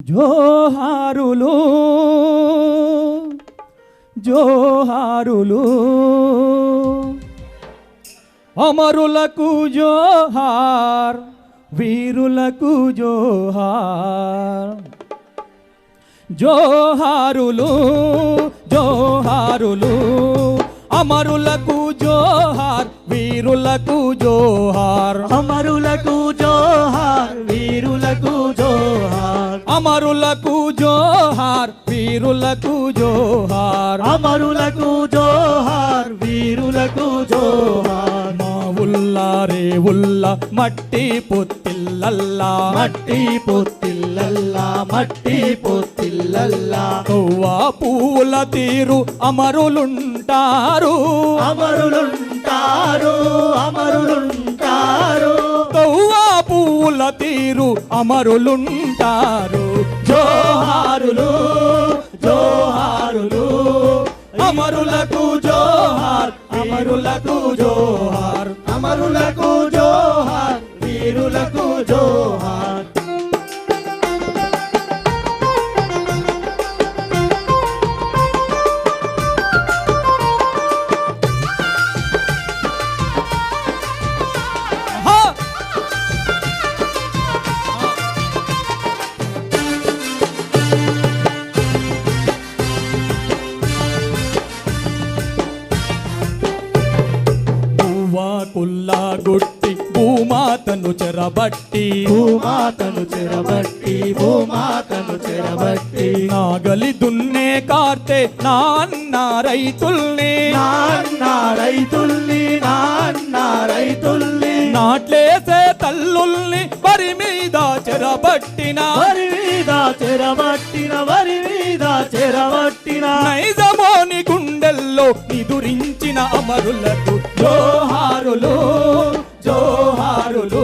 జోహారులు జోహారులు అమరులకు జోహార్ వీరులకు జోహార్ జోహారులు జోహారులు అమరులకు జోహార్ వీరులకు జోహార్ అమరులకు జోహార్ వీరులకు జోహార్ అమరులకు జోహార్ వీరులకు జోహార్ అమరులకు జోహార్ వీరులకు జోహార్ మా ఉల్లా రే ఉల్లా మట్టి పొత్తిల్లల్లా మట్టి పొత్తిల్లల్లా మట్టి పొత్తిల్లల్లా కవ్వా పూల తీరు అమరులుంటారు అమరులుంటారు అమరులుంటారు కవ్వా పూల తీరు అమరులుంటారు జోహారులు జోహారులు అమరులకు జోహార్ అమరులకు జోహార్ అమరులకు జోహార్ వీరులకు జోహార్ కుల్లా గుట్టి భూమాతను చెరబట్టి భూమాతను చెరబట్టి భూమాతను చెరబట్టి నాగలి దున్నే కార్తె నాన్న రైతుల్ని నాన్న రైతుల్ని నాన్న రైతుల్ని నాట్లేసే తల్లుల్ని వరి మీద చెరబట్టిన వరి మీద చెరబట్టిన వరి మీద చెరబట్టిన నైజమోని గుండెల్లో నిదురించిన అమరులకు జోహారులు జోహారులు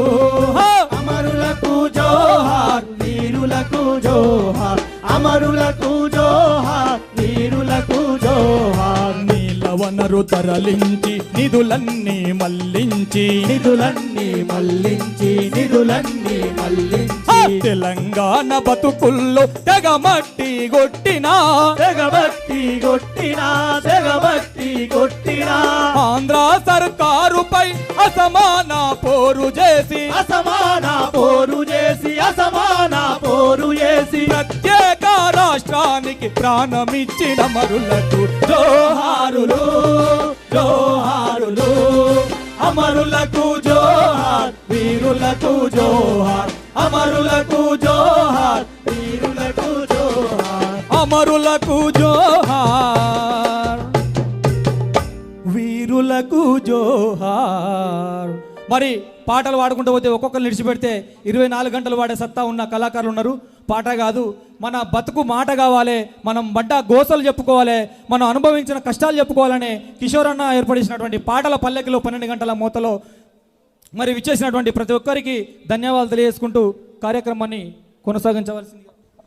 అమరులకు జోహార్ వీరులకు జోహార్ అమరులకు జోహార్ వీరులకు జోహార్ నీలవనరు తరలించి నిధులన్నీ మళ్లించి నిధులన్నీ మళ్లించి నిధులన్నీ మళ్లించి తెలంగాణ బతుకుల్లో తెగమట్టి కొట్టినా తెగబట్టి కొట్టినా తెగబట్టి కొట్టినా ఆంధ్ర సర్కారుపై అసమాన పోరు చేసి అసమాన పోరు చేసి అసమాన పోరు చేసి ప్రత్యేక రాష్ట్రానికి ప్రాణమిచ్చిన మరులకు జోహారులు జోహారులు అమరులకు జోహార్ వీరులకు జోహార్ అమరులకు జోహార్ వీరులకు జోహార్ అమరులకు జోహార్ వీరులకు జోహార్. మరి పాటలు పాడుకుంటూ పోతే ఒక్కొక్కరు నిడిచిపెడితే 24 గంటలు వాడే సత్తా ఉన్న కళాకారులు ఉన్నారు. పాట కాదు, మన బతుకు మాట కావాలి, మనం బడ్డ గోసలు చెప్పుకోవాలి, మనం అనుభవించిన కష్టాలు చెప్పుకోవాలనే కిషోర్ అన్న ఏర్పడిసినటువంటి పాటల పల్లెకిలో 12 గంటల మూతలో మరి విచ్చేసినటువంటి ప్రతి ఒక్కరికి ధన్యవాదాలు తెలియజేసుకుంటూ కార్యక్రమాన్ని కొనసాగించవలసింది.